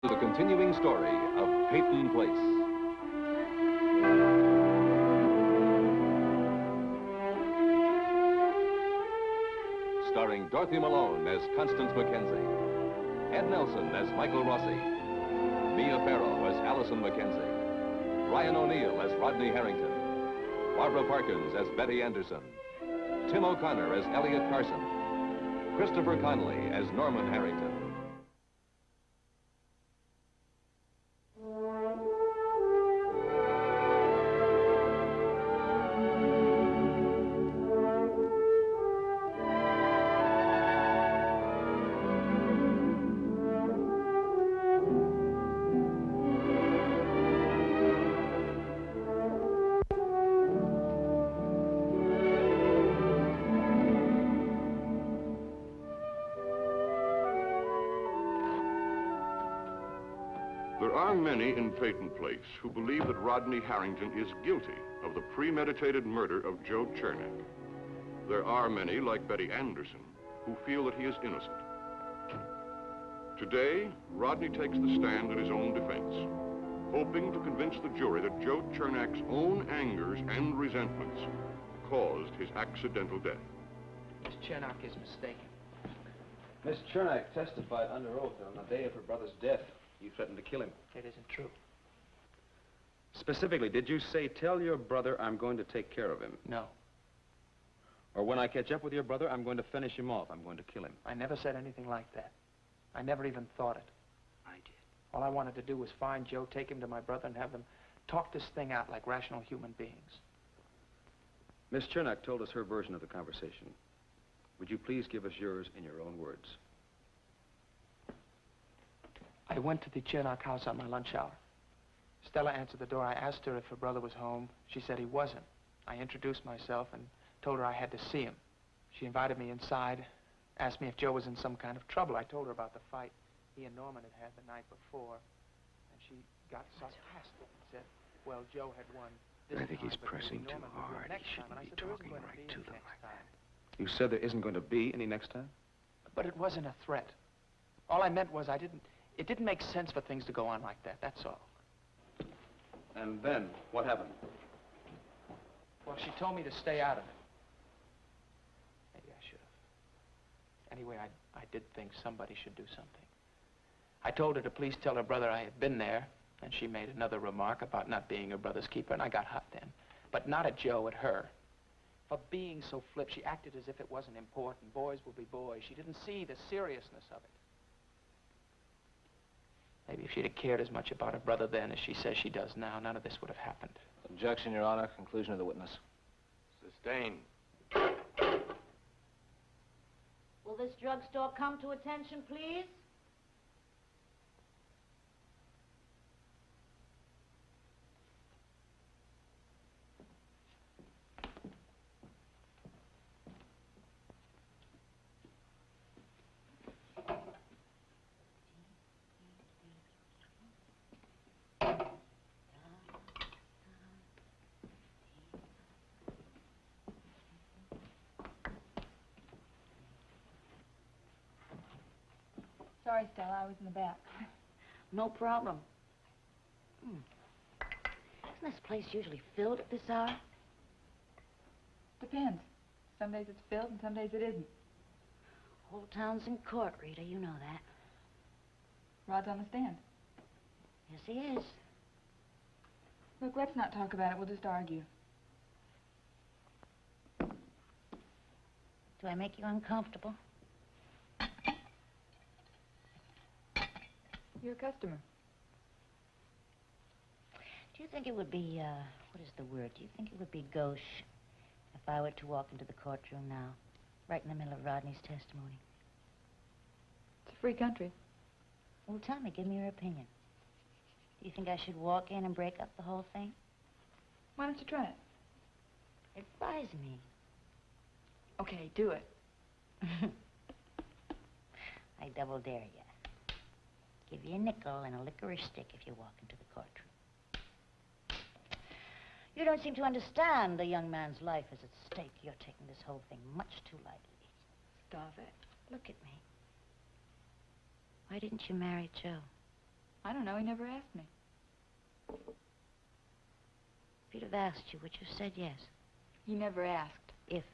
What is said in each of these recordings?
The continuing story of Peyton Place. Starring Dorothy Malone as Constance Mackenzie, Ed Nelson as Michael Rossi, Mia Farrow as Allison Mackenzie, Ryan O'Neill as Rodney Harrington, Barbara Parkins as Betty Anderson, Tim O'Connor as Elliot Carson, Christopher Connolly as Norman Harrington. There are many in Peyton Place who believe that Rodney Harrington is guilty of the premeditated murder of Joe Chernak. There are many, like Betty Anderson, who feel that he is innocent. Today, Rodney takes the stand in his own defense, hoping to convince the jury that Joe Chernak's own angers and resentments caused his accidental death. Miss Chernak is mistaken. Miss Chernak testified under oath on the day of her brother's death. You threatened to kill him. It isn't true. Specifically, did you say, tell your brother I'm going to take care of him? No. Or when I catch up with your brother, I'm going to finish him off. I'm going to kill him. I never said anything like that. I never even thought it. I did. All I wanted to do was find Joe, take him to my brother, and have them talk this thing out like rational human beings. Miss Chernak told us her version of the conversation. Would you please give us yours in your own words? I went to the Chernak house on my lunch hour. Stella answered the door. I asked her if her brother was home. She said he wasn't. I introduced myself and told her I had to see him. She invited me inside, asked me if Joe was in some kind of trouble. I told her about the fight he and Norman had had the night before, and she got sarcastic and said, well, Joe had won this I think time, he's but pressing maybe too Norman would win hard. next He time. And I shouldn't said, be there isn't talking going to right be to any them next like time. You said there isn't going to be any next time? But it wasn't a threat. All I meant was it didn't make sense for things to go on like that, that's all. And then, what happened? Well, she told me to stay out of it. Maybe I should have. Anyway, I did think somebody should do something. I told her to please tell her brother I had been there, and she made another remark about not being her brother's keeper, and I got hot then. But not at Joe, at her. For being so flip, she acted as if it wasn't important. Boys will be boys. She didn't see the seriousness of it. Maybe if she'd have cared as much about her brother then as she says she does now, none of this would have happened. Objection, Your Honor. Conclusion of the witness. Sustained. Will this drugstore come to attention, please? Sorry, Stella, I was in the back. No problem. Isn't this place usually filled at this hour? Depends. Some days it's filled and some days it isn't. Whole town's in court, Rita. You know that. Rod's on the stand. Yes, he is. Look, let's not talk about it. We'll just argue. Do I make you uncomfortable? You're a customer. Do you think it would be, what is the word? Do you think it would be gauche if I were to walk into the courtroom now, right in the middle of Rodney's testimony? It's a free country. Well, tell me, give me your opinion. Do you think I should walk in and break up the whole thing? Why don't you try it? Advise me. Okay, do it. I double dare you. Give you a nickel and a licorice stick if you walk into the courtroom. You don't seem to understand the young man's life is at stake. You're taking this whole thing much too lightly. Stop it. Look at me. Why didn't you marry Joe? don't know. He never asked me. If he'd have asked you, would you have said yes? He never asked. If.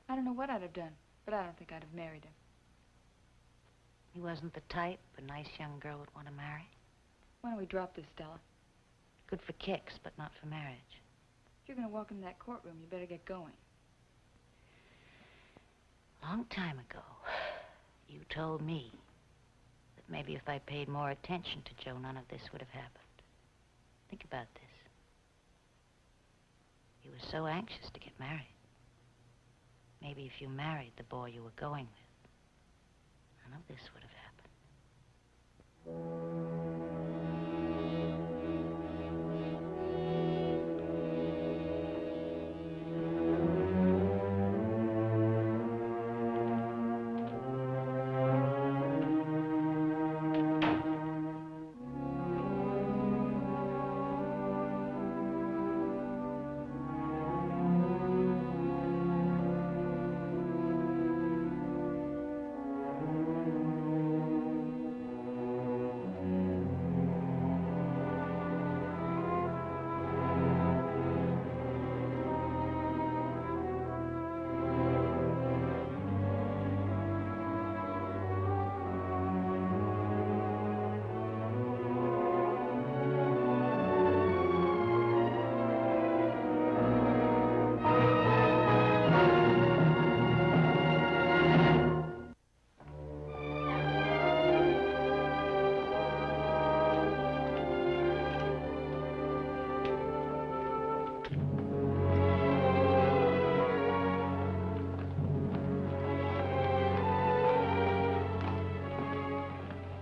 I don't know what I'd have done, but I don't think I'd have married him. He wasn't the type a nice young girl would want to marry. Why don't we drop this, Stella? Good for kicks, but not for marriage. If you're going to walk into that courtroom, you better get going. Long time ago, you told me that maybe if I paid more attention to Joe, none of this would have happened. Think about this. You were so anxious to get married. Maybe if you married the boy you were going with, none of this would have happened.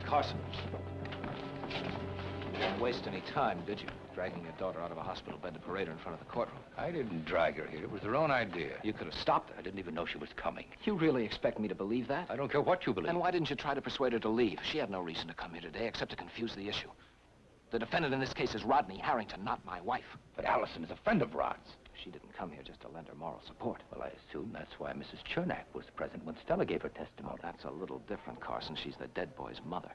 Carson. You didn't waste any time, did you? Dragging your daughter out of a hospital bed to parade her in front of the courtroom. I didn't drag her here. It was her own idea. You could have stopped her. I didn't even know she was coming. You really expect me to believe that? I don't care what you believe. Then why didn't you try to persuade her to leave? She had no reason to come here today except to confuse the issue. The defendant in this case is Rodney Harrington, not my wife. But Allison is a friend of Rod's. She didn't come here just to lend her moral support. Well, I assume that's why Mrs. Chernak was present when Stella gave her testimony. Oh, that's a little different, Carson. She's the dead boy's mother.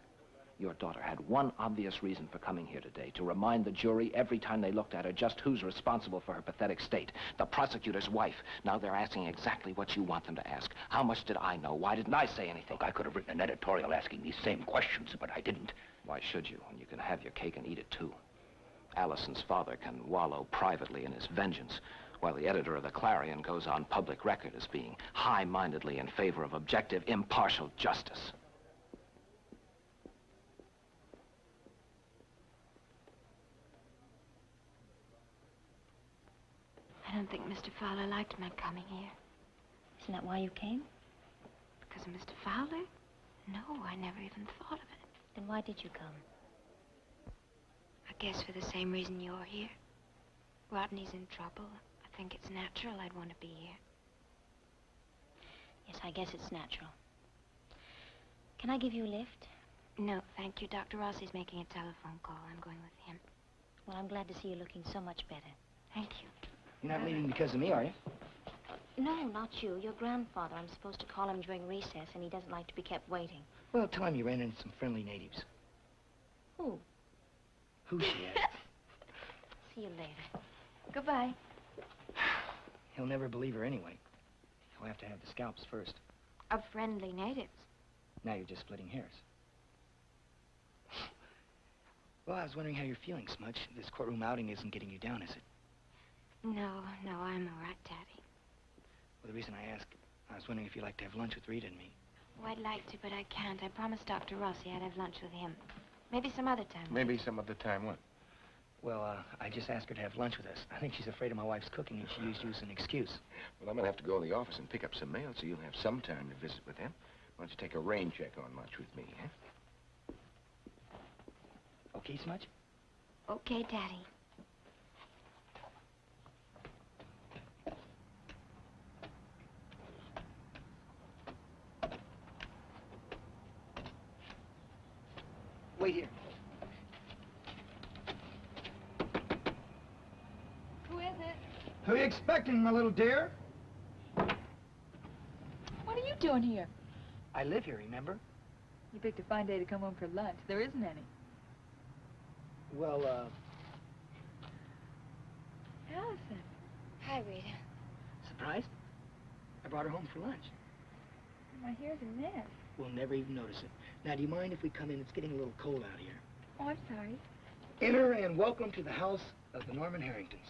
Your daughter had one obvious reason for coming here today, to remind the jury every time they looked at her just who's responsible for her pathetic state. The prosecutor's wife. Now they're asking exactly what you want them to ask. How much did I know? Why didn't I say anything? Look, I could have written an editorial asking these same questions, but I didn't. Why should you, when you can have your cake and eat it, too? Allison's father can wallow privately in his vengeance, while the editor of the Clarion goes on public record as being high-mindedly in favor of objective, impartial justice. I don't think Mr. Fowler liked my coming here. Isn't that why you came? Because of Mr. Fowler? No, I never even thought of it. Then why did you come? I guess for the same reason you're here. Rodney's in trouble. I think it's natural I'd want to be here. Yes, I guess it's natural. Can I give you a lift? No, thank you. Dr. Rossi's making a telephone call. I'm going with him. Well, I'm glad to see you looking so much better. Thank you. You're not leaving because of me, are you? No, not you. Your grandfather. I'm supposed to call him during recess, and he doesn't like to be kept waiting. Well, tell him you ran into some friendly natives. Who? Who, she asked. See you later. Goodbye. He'll never believe her anyway. He'll have to have the scalps first. Of friendly natives. Now you're just splitting hairs. Well, I was wondering how you're feeling, Smudge. This courtroom outing isn't getting you down, is it? No, I'm all right, Daddy. Well, the reason I asked, I was wondering if you'd like to have lunch with Rita and me. Oh, I'd like to, but I can't. I promised Dr. Rossi I'd have lunch with him. Maybe some other time. Maybe some other time, what? Well, I just asked her to have lunch with us. I think she's afraid of my wife's cooking, and she used you as an excuse. Well, I'm going to have to go to the office and pick up some mail, so you'll have some time to visit with them. Why don't you take a rain check on lunch with me, huh? Okay, Smudge? Okay, Daddy. Wait here. Who is it? Who are you expecting, my little dear? What are you doing here? I live here, remember? You picked a fine day to come home for lunch. There isn't any. Well, Allison. Hi, Rita. surprised? I brought her home for lunch. My hair's a mess. We'll never even notice it. Now, do you mind if we come in? It's getting a little cold out here. Oh, I'm sorry. Enter and welcome to the house of the Norman Harringtons.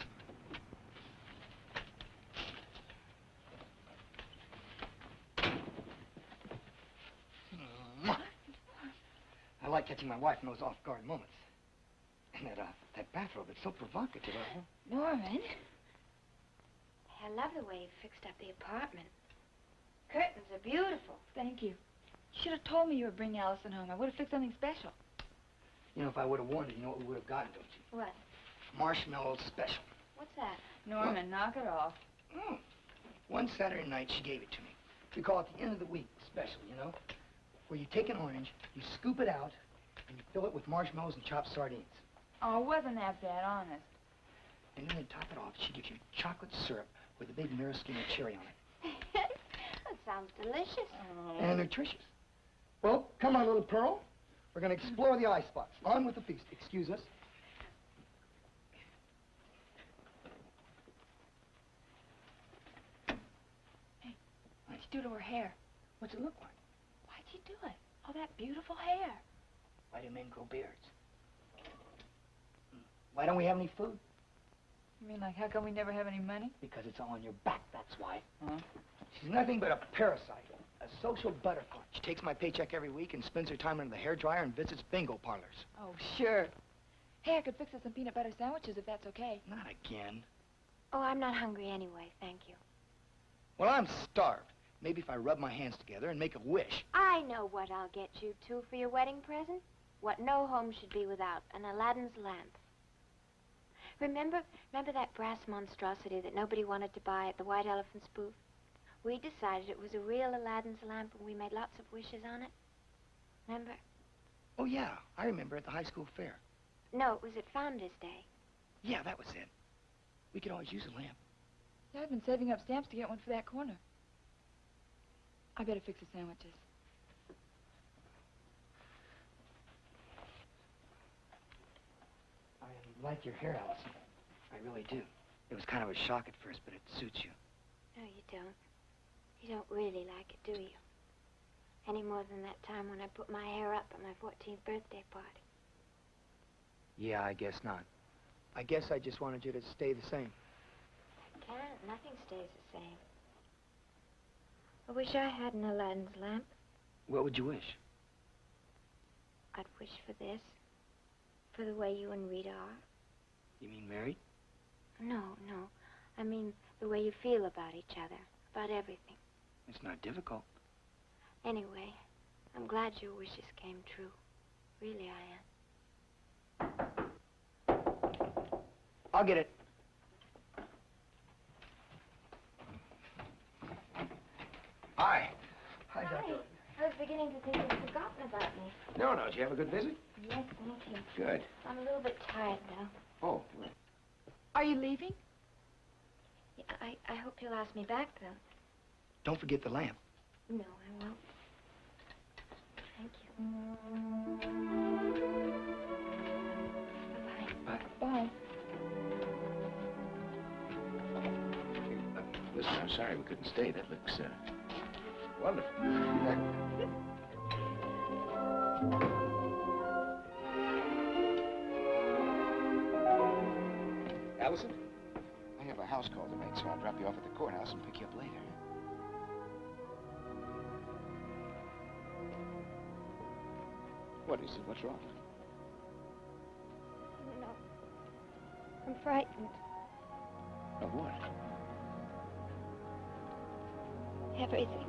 I like catching my wife in those off-guard moments. And that bathrobe, it's so provocative. Norman? I love the way you fixed up the apartment. Curtains are beautiful. Thank you. You should have told me you were bringing Allison home. I would have fixed something special. You know, if I would have warned you, you know what we would have gotten, don't you? What? Marshmallow special. What's that? Norman, knock it off. Oh. One Saturday night, she gave it to me. We call it the end of the week special, you know? Where you take an orange, you scoop it out, and you fill it with marshmallows and chopped sardines. Oh, wasn't that bad, honest? And then to top it off, she gives you chocolate syrup with a big maraschino cherry on it. That sounds delicious. Oh. And nutritious. Well, come on, little Pearl. We're going to explore the eye spots. On with the feast. Excuse us. Hey, what'd you do to her hair? What's it look like? Why'd you do it? All that beautiful hair. Why do men grow beards? Why don't we have any food? You mean like, how come we never have any money? Because it's all on your back, that's why. Huh? She's nothing but a parasite, a social butterfly. She takes my paycheck every week and spends her time under the hairdryer and visits bingo parlors. Oh, sure. Hey, I could fix us some peanut butter sandwiches if that's okay. Not again. Oh, I'm not hungry anyway, thank you. Well, I'm starved. Maybe if I rub my hands together and make a wish. I know what I'll get you, too, for your wedding present. What no home should be without, an Aladdin's lamp. Remember that brass monstrosity that nobody wanted to buy at the White Elephant's booth? We decided it was a real Aladdin's lamp and we made lots of wishes on it. Remember? Oh, yeah. I remember at the high school fair. No, it was at Founder's Day. Yeah, that was it. We could always use a lamp. Yeah, I've been saving up stamps to get one for that corner. I better fix the sandwiches. I like your hair, Allison. I really do. It was kind of a shock at first, but it suits you. No, you don't. You don't really like it, do you? Any more than that time when I put my hair up at my 14th birthday party. Yeah, I guess not. I guess I just wanted you to stay the same. Can't. Nothing stays the same. I wish I had an Aladdin's lamp. What would you wish? I'd wish for this. For the way you and Rita are. You mean married? No. I mean the way you feel about each other. About everything. It's not difficult. Anyway, I'm glad your wishes came true. Really, I am. I'll get it. Hi. Hi, Doctor. I was beginning to think you'd forgotten about me. No, did you have a good visit? Yes, thank you. Good. I'm a little bit tired now. Oh, Are you leaving? Yeah, I hope you'll ask me back, though. Don't forget the lamp. No, I won't. Thank you. Bye-bye. Bye. Bye. Listen, I'm sorry we couldn't stay. That looks, wonderful. Allison? I have a house call to make, so I'll drop you off at the courthouse and pick you up later. What is it? What's wrong? No. I'm frightened. Of what? Everything.